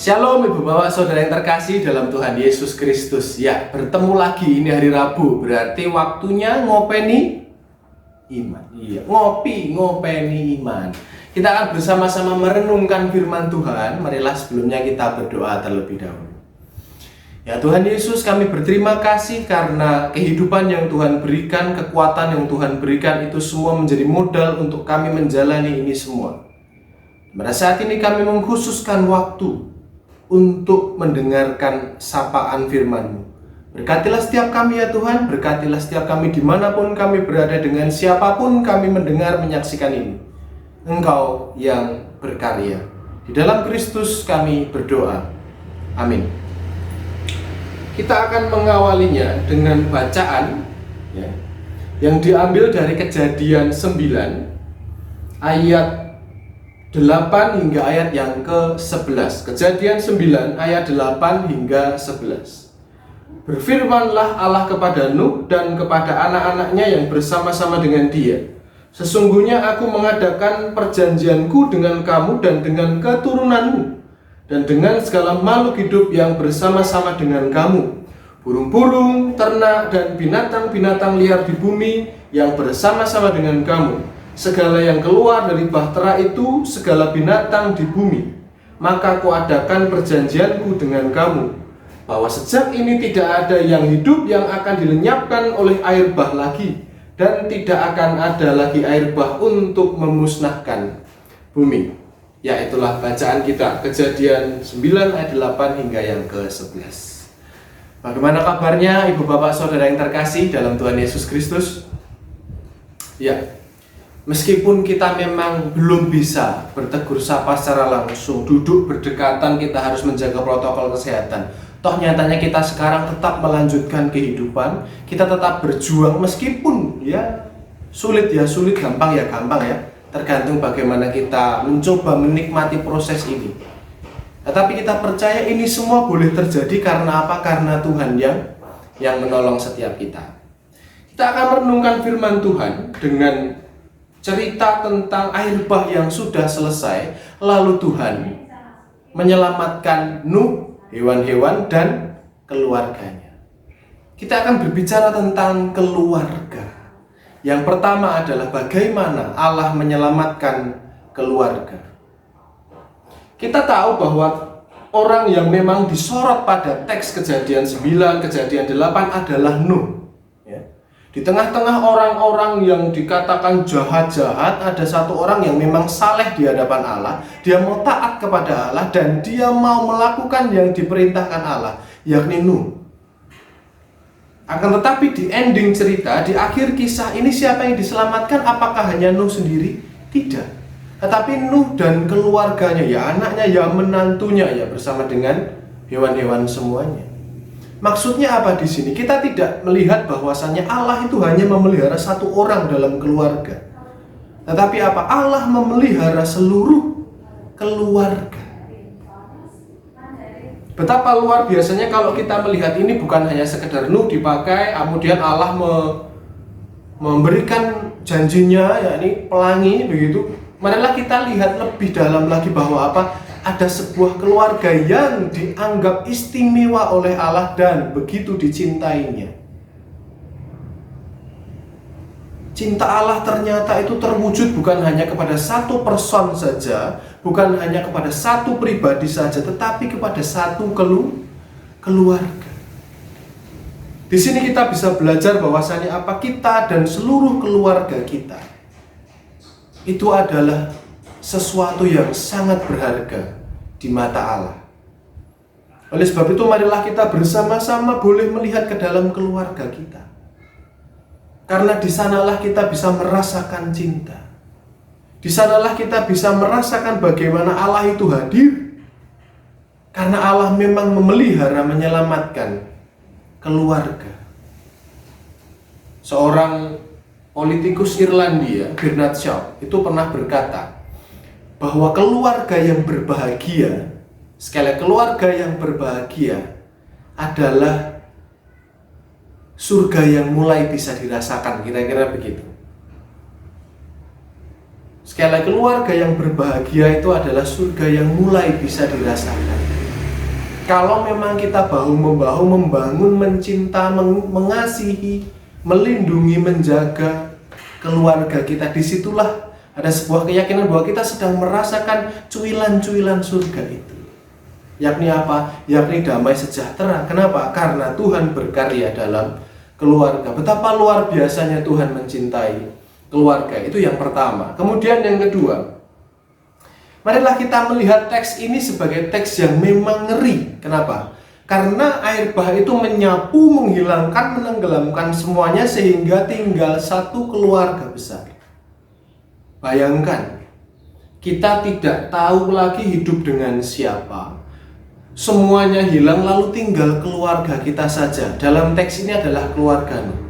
Shalom Ibu Bapak Saudara yang terkasih dalam Tuhan Yesus Kristus. Ya, bertemu lagi, ini hari Rabu, berarti waktunya ngopeni iman. Iya, ngopeni iman. Kita akan bersama-sama merenungkan firman Tuhan. Marilah sebelumnya kita berdoa terlebih dahulu. Ya Tuhan Yesus, kami berterima kasih karena kehidupan yang Tuhan berikan, kekuatan yang Tuhan berikan, itu semua menjadi modal untuk kami menjalani ini semua. Pada saat ini kami mengkhususkan waktu untuk mendengarkan sapaan firman-Mu. Berkatilah setiap kami ya Tuhan, berkatilah setiap kami dimanapun kami berada, dengan siapapun kami mendengar menyaksikan ini. Engkau yang berkarya. Di dalam Kristus kami berdoa. Amin. Kita akan mengawalinya dengan bacaan ya, yang diambil dari Kejadian 9 ayat 8 hingga ayat yang ke-11. Kejadian 9 ayat 8 hingga 11. Berfirmanlah Allah kepada Nuh dan kepada anak-anaknya yang bersama-sama dengan dia. Sesungguhnya aku mengadakan perjanjianku dengan kamu dan dengan keturunanmu, dan dengan segala makhluk hidup yang bersama-sama dengan kamu, burung-burung, ternak, dan binatang-binatang liar di bumi yang bersama-sama dengan kamu, segala yang keluar dari bahtera itu, segala binatang di bumi. Maka kuadakan perjanjianku dengan kamu, bahwa sejak ini tidak ada yang hidup yang akan dilenyapkan oleh air bah lagi, dan tidak akan ada lagi air bah untuk memusnahkan bumi. Ya, itulah bacaan kita, Kejadian 9 ayat 8 hingga yang ke-11. Bagaimana kabarnya Ibu Bapak Saudara yang terkasih dalam Tuhan Yesus Kristus? Ya, meskipun kita memang belum bisa bertegur sapa secara langsung, duduk berdekatan, kita harus menjaga protokol kesehatan. Toh nyatanya kita sekarang tetap melanjutkan kehidupan, kita tetap berjuang meskipun ya sulit, gampang ya, tergantung bagaimana kita mencoba menikmati proses ini. Tetapi kita percaya ini semua boleh terjadi karena apa? Karena Tuhan yang menolong setiap kita. Kita akan merenungkan firman Tuhan dengan cerita tentang air bah yang sudah selesai, lalu Tuhan menyelamatkan Nuh, hewan-hewan, dan keluarganya. Kita akan berbicara tentang keluarga. Yang pertama adalah bagaimana Allah menyelamatkan keluarga. Kita tahu bahwa orang yang memang disorot pada teks Kejadian 9, Kejadian 8 adalah Nuh. Di tengah-tengah orang-orang yang dikatakan jahat-jahat, ada satu orang yang memang saleh di hadapan Allah. Dia mau taat kepada Allah dan dia mau melakukan yang diperintahkan Allah, yakni Nuh. Akan tetapi di ending cerita, di akhir kisah ini, siapa yang diselamatkan? Apakah hanya Nuh sendiri? Tidak. Tetapi Nuh dan keluarganya, ya anaknya, ya menantunya, ya bersama dengan hewan-hewan semuanya. Maksudnya apa di sini? Kita tidak melihat bahwasannya Allah itu hanya memelihara satu orang dalam keluarga. Tetapi apa? Allah memelihara seluruh keluarga. Betapa luar biasanya kalau kita melihat ini, bukan hanya sekedar Nuh dipakai, kemudian Allah memberikan janjinya, yakni pelangi begitu. Marilah kita lihat lebih dalam lagi bahwa apa? Ada sebuah keluarga yang dianggap istimewa oleh Allah dan begitu dicintainya. Cinta Allah ternyata itu terwujud bukan hanya kepada satu person saja, bukan hanya kepada satu pribadi saja, tetapi kepada satu keluarga. Di sini kita bisa belajar bahwasannya apa? Kita dan seluruh keluarga kita itu adalah sesuatu yang sangat berharga di mata Allah. Oleh sebab itu, marilah kita bersama-sama boleh melihat ke dalam keluarga kita. Karena di sanalah kita bisa merasakan cinta. Di sanalah kita bisa merasakan bagaimana Allah itu hadir. Karena Allah memang memelihara, menyelamatkan keluarga. Seorang politikus Irlandia, Bernard Shaw, itu pernah berkata bahwa keluarga yang berbahagia, sekali keluarga yang berbahagia adalah surga yang mulai bisa dirasakan, kira-kira begitu. Sekali lagi, keluarga yang berbahagia itu adalah surga yang mulai bisa dirasakan. Kalau memang kita bahu-membahu membangun, mencinta, mengasihi, melindungi, menjaga keluarga kita, disitulah ada sebuah keyakinan bahwa kita sedang merasakan cuilan-cuilan surga itu. Yakni apa? Yakni damai sejahtera. Kenapa? Karena Tuhan berkarya dalam keluarga. Betapa luar biasanya Tuhan mencintai keluarga. Itu yang pertama. Kemudian yang kedua, marilah kita melihat teks ini sebagai teks yang memang ngeri. Kenapa? Karena air bah itu menyapu, menghilangkan, menenggelamkan semuanya sehingga tinggal satu keluarga besar. Bayangkan, kita tidak tahu lagi hidup dengan siapa. Semuanya hilang lalu tinggal keluarga kita saja. Dalam teks ini adalah keluarga Nuh.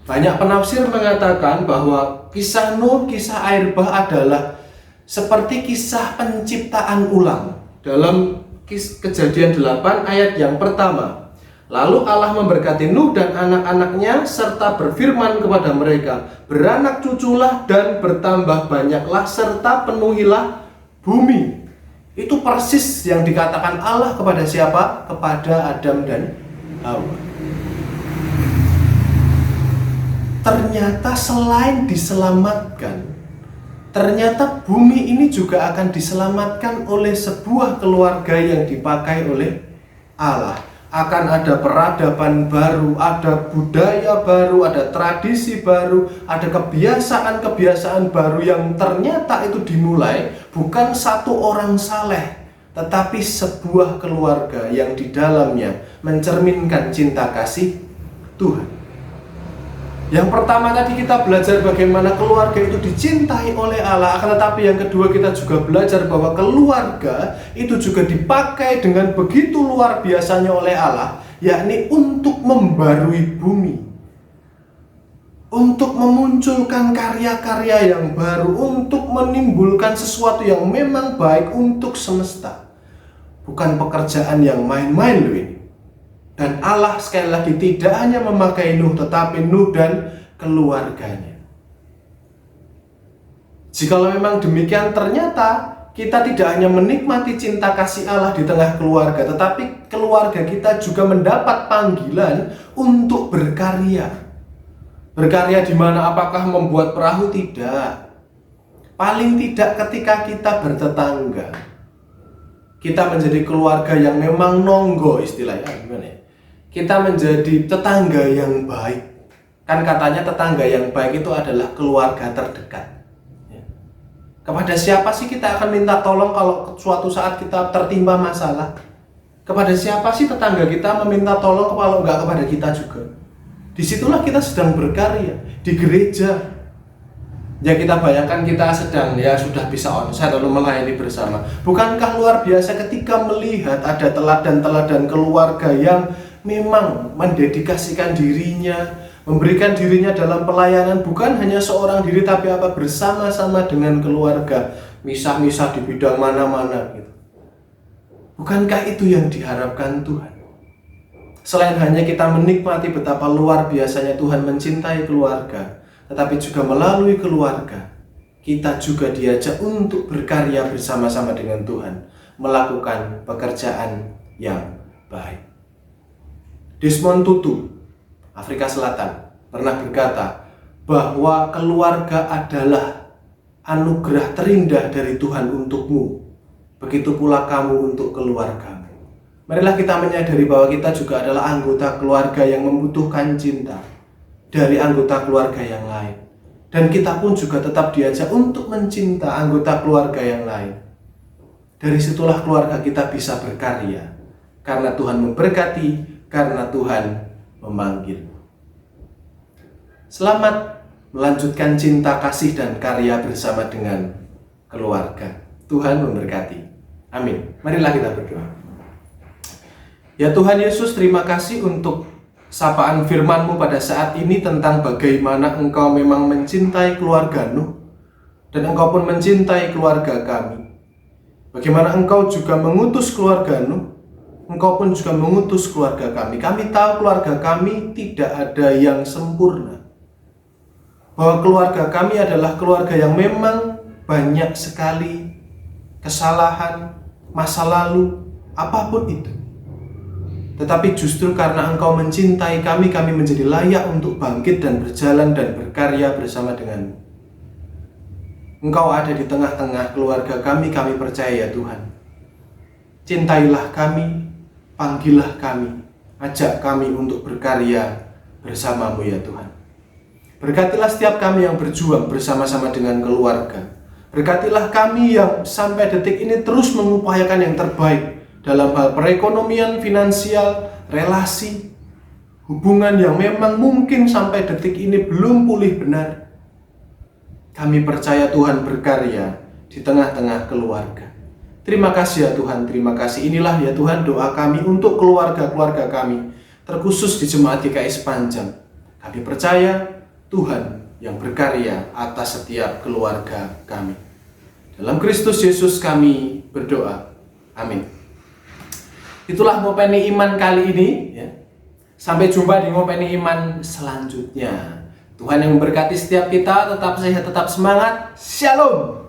Banyak penafsir mengatakan bahwa kisah Nuh, kisah air bah adalah seperti kisah penciptaan ulang. Dalam Kejadian 8 ayat yang pertama, lalu Allah memberkati Nuh dan anak-anaknya serta berfirman kepada mereka, beranak cuculah dan bertambah banyaklah serta penuhilah bumi. Itu persis yang dikatakan Allah kepada siapa? Kepada Adam dan Hawa. Ternyata selain diselamatkan, ternyata bumi ini juga akan diselamatkan oleh sebuah keluarga yang dipakai oleh Allah. Akan ada peradaban baru, ada budaya baru, ada tradisi baru, ada kebiasaan-kebiasaan baru yang ternyata itu dimulai bukan satu orang saleh, tetapi sebuah keluarga yang di dalamnya mencerminkan cinta kasih Tuhan. Yang pertama tadi kita belajar bagaimana keluarga itu dicintai oleh Allah, akan tetapi yang kedua kita juga belajar bahwa keluarga itu juga dipakai dengan begitu luar biasanya oleh Allah, yakni untuk membarui bumi, untuk memunculkan karya-karya yang baru, untuk menimbulkan sesuatu yang memang baik untuk semesta. Bukan pekerjaan yang main-main loh ini. Dan Allah sekali lagi tidak hanya memakai Nuh, tetapi Nuh dan keluarganya. Jikalau memang demikian, ternyata kita tidak hanya menikmati cinta kasih Allah di tengah keluarga, tetapi keluarga kita juga mendapat panggilan untuk berkarya. Berkarya di mana? Apakah membuat perahu? Tidak. Paling tidak ketika kita bertetangga, kita menjadi keluarga yang memang nonggo, istilahnya gimana ya? Kita menjadi tetangga yang baik. Kan katanya tetangga yang baik itu adalah keluarga terdekat. Kepada siapa sih kita akan minta tolong kalau suatu saat kita tertimpa masalah? Kepada siapa sih tetangga kita meminta tolong kalau enggak kepada kita juga? Disitulah kita sedang berkarya di gereja. Ya kita bayangkan kita sedang sudah bisa onsite lalu melayani bersama. Bukankah luar biasa ketika melihat ada teladan-teladan keluarga yang memang mendedikasikan dirinya, memberikan dirinya dalam pelayanan, bukan hanya seorang diri tapi bersama-sama dengan keluarga, misah-misah di bidang mana-mana gitu. Bukankah itu yang diharapkan Tuhan? Selain hanya kita menikmati betapa luar biasanya Tuhan mencintai keluarga, tetapi juga melalui keluarga kita juga diajak untuk berkarya bersama-sama dengan Tuhan, melakukan pekerjaan yang baik. Desmond Tutu, Afrika Selatan, pernah berkata bahwa keluarga adalah anugerah terindah dari Tuhan untukmu. Begitu pula kamu untuk keluargamu. Marilah kita menyadari bahwa kita juga adalah anggota keluarga yang membutuhkan cinta dari anggota keluarga yang lain. Dan kita pun juga tetap diajak untuk mencinta anggota keluarga yang lain. Dari situlah keluarga kita bisa berkarya. Karena Tuhan memberkati, karena Tuhan memanggil. Selamat melanjutkan cinta kasih dan karya bersama dengan keluarga. Tuhan memberkati. Amin. Marilah kita berdoa. Ya Tuhan Yesus, terima kasih untuk sapaan firman-Mu pada saat ini tentang bagaimana Engkau memang mencintai keluarga Nuh dan Engkau pun mencintai keluarga kami. Bagaimana Engkau juga mengutus keluarga Nuh, Engkau pun juga mengutus keluarga kami. Kami tahu keluarga kami tidak ada yang sempurna. Bahwa keluarga kami adalah keluarga yang memang banyak sekali kesalahan, masa lalu, apapun itu. Tetapi justru karena Engkau mencintai kami, kami menjadi layak untuk bangkit dan berjalan dan berkarya bersama denganmu. Engkau ada di tengah-tengah keluarga kami percaya ya Tuhan. Cintailah kami, panggillah kami, ajak kami untuk berkarya bersamamu ya Tuhan. Berkatilah setiap kami yang berjuang bersama-sama dengan keluarga. Berkatilah kami yang sampai detik ini terus mengupayakan yang terbaik dalam hal perekonomian, finansial, relasi, hubungan yang memang mungkin sampai detik ini belum pulih benar. Kami percaya Tuhan berkarya di tengah-tengah keluarga. Terima kasih ya Tuhan, terima kasih. Inilah ya Tuhan doa kami untuk keluarga-keluarga kami, terkhusus di Jemaat GKI Sepanjang. Kami percaya Tuhan yang berkarya atas setiap keluarga kami. Dalam Kristus Yesus kami berdoa. Amin. Itulah Ngopeni Iman kali ini ya. Sampai jumpa di Ngopeni Iman selanjutnya. Tuhan yang memberkati setiap kita, tetap sehat, tetap semangat. Shalom.